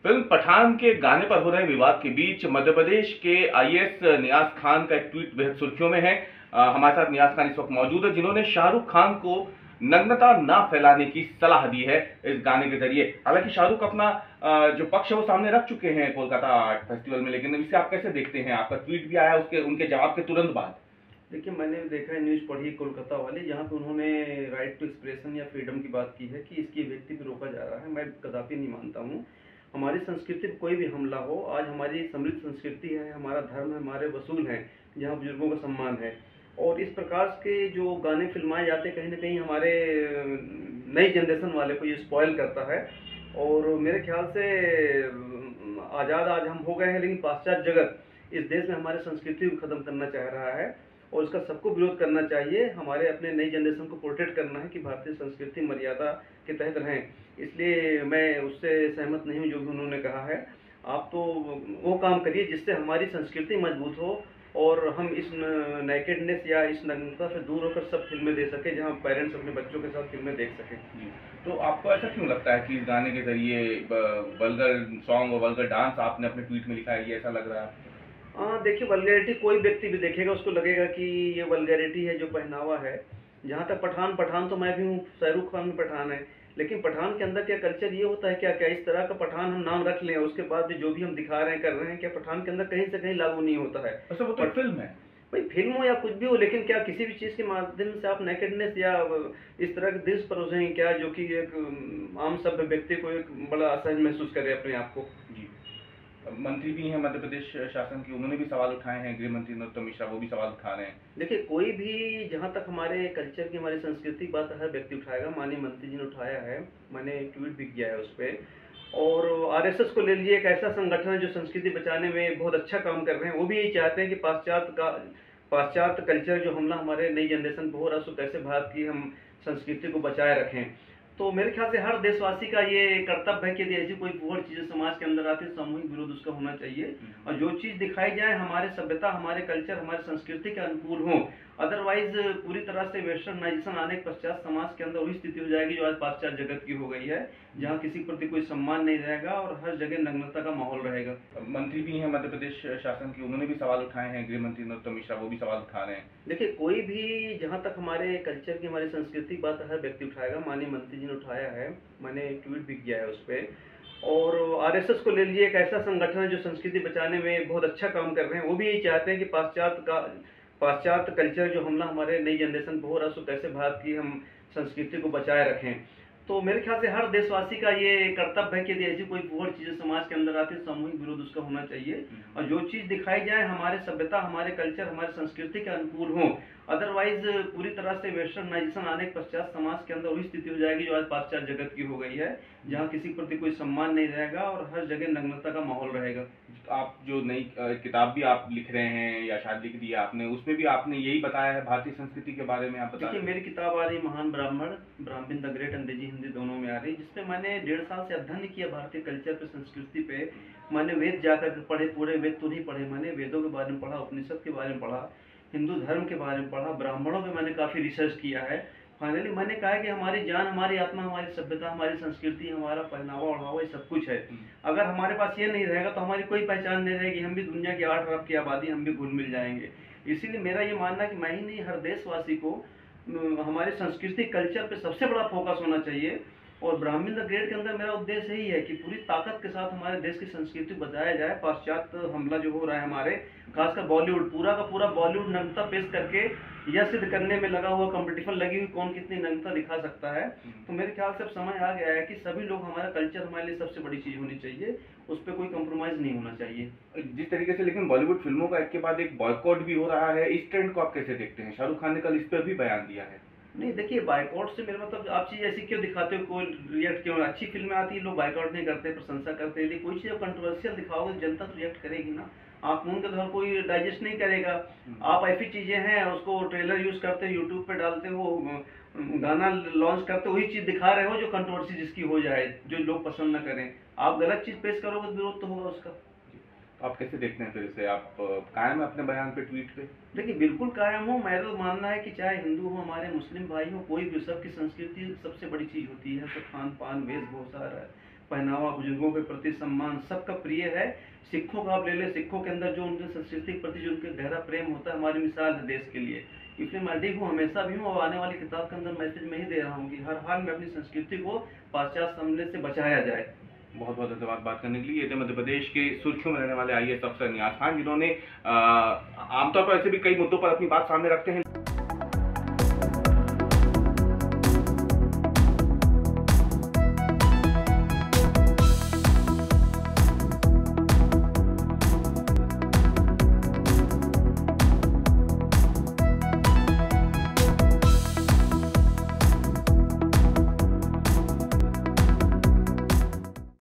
Film Pathan के गाने पर हो रहे विवाद के बीच मध्य प्रदेश के आईएएस नियाज खान का एक ट्वीट बेहद सुर्खियों में है। हमारे साथ नियाज खान इस वक्त मौजूद है, जिन्होंने शाहरुख खान को नग्नता ना फैलाने की सलाह दी है इस गाने के जरिए। हालांकि शाहरुख अपना जो पक्ष है वो सामने रख चुके हैं कोलकाता आर्ट फेस्टिवल में, लेकिन इसे आप कैसे देखते हैं? आपका ट्वीट भी आया उसके उनके जवाब के तुरंत बाद। देखिए, मैंने देखा है, न्यूज़ पढ़ी कोलकाता वाली, जहाँ पे उन्होंने राइट टू एक्सप्रेशन या फ्रीडम की बात की है कि इसकी अभिव्यक्ति पे रोका जा रहा है। मैं कदापि नहीं मानता हूँ। हमारी संस्कृति पर कोई भी हमला हो, आज हमारी समृद्ध संस्कृति है, हमारा धर्म है, हमारे वसूल हैं, जहाँ बुजुर्गों का सम्मान है। और इस प्रकार के जो गाने फिल्माए जाते हैं, कहीं ना कहीं हमारे नई जनरेशन वाले को ये स्पॉयल करता है। और मेरे ख्याल से आज़ाद आज हम हो गए हैं, लेकिन पाश्चात्य जगत इस देश में हमारे संस्कृति को ख़त्म करना चाह रहा है और इसका सबको विरोध करना चाहिए। हमारे अपने नई जनरेशन को प्रोटेक्ट करना है कि भारतीय संस्कृति मर्यादा के तहत रहें। इसलिए मैं उससे सहमत नहीं हूँ जो भी उन्होंने कहा है। आप तो वो काम करिए जिससे हमारी संस्कृति मजबूत हो और हम इस नेकेडनेस या इस नग्नता से दूर होकर सब फिल्में दे सकें, जहाँ पेरेंट्स अपने बच्चों के साथ फिल्में देख सकें। तो आपको ऐसा क्यों लगता है कि इस गाने के जरिए वल्गर सॉन्ग और वल्गर डांस आपने अपने ट्वीट में लिखा है, ये ऐसा लग रहा है? हाँ, देखिए, वल्गैरिटी कोई व्यक्ति भी देखेगा उसको लगेगा कि ये वल्गैरिटी है जो पहनावा है। जहाँ तक पठान पठान तो मैं भी हूँ, शाहरुख खान भी पठान है, लेकिन पठान के अंदर क्या कल्चर ये होता है क्या क्या इस तरह का पठान हम नाम रख लें, उसके बाद भी जो भी हम दिखा रहे हैं कर रहे हैं, क्या पठान के अंदर कहीं से कहीं लागू नहीं होता है? अच्छा, वो तो फिल्म है भाई, फिल्म हो या कुछ भी हो, लेकिन क्या किसी भी चीज़ के माध्यम से आप नेकेडनेस या इस तरह के दृश्य परोसेंगे क्या जो कि एक आम सभ्य व्यक्ति को एक बड़ा असहज महसूस करे अपने आप को? जी। मंत्री भी हैं मध्य प्रदेश शासन के, उन्होंने भी सवाल उठाए हैं, गृह मंत्री नरोत्तम मिश्रा वो भी सवाल उठा रहे हैं। देखिए, कोई भी जहाँ तक हमारे कल्चर की हमारी संस्कृति की बात हर व्यक्ति उठाएगा। माननीय मंत्री जी ने उठाया है, मैंने ट्वीट भी किया है उस पर। और आरएसएस को ले लीजिए, एक ऐसा संगठन है जो संस्कृति बचाने में बहुत अच्छा काम कर रहे हैं। वो भी यही चाहते हैं कि पाश्चात्य कल्चर जो हमला हमारे नई जनरेशन पर हो रहा है उसको कैसे भारत की हम संस्कृति को बचाए रखें। तो मेरे ख्याल से हर देशवासी का ये कर्तव्य है कि यदि ऐसी कोई बहुत चीज़ें समाज के अंदर आती है, सामूहिक विरोध उसका होना चाहिए। और जो चीज़ दिखाई जाए हमारे सभ्यता, हमारे कल्चर, हमारे संस्कृति के अनुकूल हो। अदरवाइज पूरी तरह से वेस्टर्नाइजेशन आने के पश्चात समाज के अंदर वही स्थिति हो जाएगी जो आज पाश्चात्य जगत की हो गई है, जहाँ किसी के प्रति कोई सम्मान नहीं रहेगा और हर जगह नग्नता का माहौल रहेगा। मंत्री भी हैं मध्य प्रदेश शासन के, उन्होंने भी सवाल उठाए हैं, गृह मंत्री नरोत्तम मिश्रा वो भी सवाल उठा रहे हैं। देखिए, कोई भी जहाँ तक हमारे कल्चर की हमारी संस्कृति की बात हर व्यक्ति उठाएगा। माननीय मंत्री जी ने उठाया है, मैंने ट्वीट भी किया है उस पर। और आरएसएस को ले लीजिए, एक ऐसा संगठन है जो संस्कृति बचाने में बहुत अच्छा काम कर रहे हैं। वो भी यही चाहते हैं कि पाश्चात्य कल्चर जो हमला हमारे नई जनरेशन पर हो रहा है उसको कैसे भारत की हम संस्कृति को बचाए रखें। तो मेरे ख्याल से हर देशवासी का ये कर्तव्य है कि यदि ऐसी कोई बहुत चीज़ें समाज के अंदर आती है, सामूहिक विरोध उसका होना चाहिए। और जो चीज़ दिखाई जाए हमारे सभ्यता, हमारे कल्चर, हमारे संस्कृति के अनुकूल हो। अदरवाइज पूरी तरह से वेस्टर्नाइजेशन आने के पश्चात समाज के अंदर वही स्थिति हो जाएगी जो आज पाश्चात्य जगत की हो गई है, जहाँ किसी के प्रति कोई सम्मान नहीं रहेगा और हर जगह नग्नता का माहौल रहेगा। आप जो नई किताब भी आप लिख रहे हैं या शायद लिख दी आपने, उसमें भी आपने यही बताया है भारतीय संस्कृति के बारे में आप बता। देखिए, मेरी किताब आ रही महान ब्राह्मण, ब्राह्मण द ग्रेट, अंग्रेजी हिंदी दोनों में आ रही, जिसमें मैंने 1.5 साल से अध्ययन किया भारतीय कल्चर पे, संस्कृति पे। मैंने वेद जाकर के पढ़े, पूरे वेद तो नहीं पढ़े, मैंने वेदों के बारे में पढ़ा, उपनिषद के बारे में पढ़ा, हिंदू धर्म के बारे में पढ़ा, ब्राह्मणों पे मैंने काफ़ी रिसर्च किया है। फाइनली मैंने कहा कि हमारी जान, हमारी आत्मा, हमारी सभ्यता, हमारी संस्कृति, हमारा पहनावा ओढ़ावा, ये सब कुछ है। अगर हमारे पास ये नहीं रहेगा तो हमारी कोई पहचान नहीं रहेगी। हम भी दुनिया की 8 अरब की आबादी, हम भी घुल मिल जाएंगे। इसीलिए मेरा ये मानना है कि मैं ही नहीं, हर देशवासी को हमारे संस्कृति कल्चर पे सबसे बड़ा फोकस होना चाहिए। और ब्राह्मण द ग्रेट के अंदर मेरा उद्देश्य यही है कि पूरी ताकत के साथ हमारे देश की संस्कृति बचाया जाए। पाश्चात्य हमला जो हो रहा है हमारे, खासकर बॉलीवुड, पूरा का पूरा बॉलीवुड नग्नता पेश करके यह सिद्ध करने में लगा हुआ, कंपटीशन लगी हुई कौन कितनी नग्नता दिखा सकता है। तो मेरे ख्याल से अब समय आ गया है कि सभी लोग, हमारा कल्चर हमारे लिए सबसे बड़ी चीज़ होनी चाहिए, उस पर कोई कंप्रोमाइज़ नहीं होना चाहिए। जिस तरीके से लेकिन बॉलीवुड फिल्मों का एक के बाद एक बॉयकॉट भी हो रहा है, इस ट्रेंड को आप कैसे देखते हैं? शाहरुख खान ने कल इस पर भी बयान दिया है। नहीं, देखिए, बायकॉट से मेरा मतलब, आप चीज़ ऐसी क्यों दिखाते हो, कोई रिएक्ट क्यों? अच्छी फिल्में आती है, लोग बायकॉट नहीं करते, प्रशंसा करते हैं। यदि कोई चीज़ कंट्रोवर्शियल दिखाओगे जनता तो रिएक्ट करेगी ना। आप मून के धर कोई डाइजेस्ट नहीं करेगा। आप ऐसी चीज़ें हैं उसको ट्रेलर यूज़ करते हो, यूट्यूब पे डालते हो, गाना लॉन्च करते हो, वही चीज़ दिखा रहे हो जो कंट्रोवर्सी जिसकी हो जाए, जो लोग पसंद ना करें। आप गलत चीज़ पेश करोगे तो विरोध तो होगा उसका। आप कैसे देखते हैं? फिर से आप कायम है अपने बयान पे, ट्वीट पे? देखिए, बिल्कुल कायम हूँ। मेरा तो मानना है कि चाहे हिंदू हो, हमारे मुस्लिम भाई हो, कोई भी, सबकी संस्कृति सबसे बड़ी चीज़ होती है। सब खान पान, वेशभूषा, पहनावा, बुजुर्गों के प्रति सम्मान सबका प्रिय है। सिखों का आप ले ले, सिखों के अंदर जो उनके संस्कृति के प्रति जो उनके गहरा प्रेम होता है, हमारी मिसाल है देश के लिए। इसलिए मैं अडिग हूँ, हमेशा भी हूँ, और आने वाली किताब के अंदर मैसेज मैं ही दे रहा हूँ कि हर हाल में अपनी संस्कृति को पाश्चात्य समझने से बचाया जाए। बहुत बहुत धन्यवाद बात करने के लिए। ये थे मध्य प्रदेश के सुर्खियों में रहने वाले IAS अफसर नियाज खान, जिन्होंने आमतौर पर ऐसे भी कई मुद्दों पर अपनी बात सामने रखते हैं।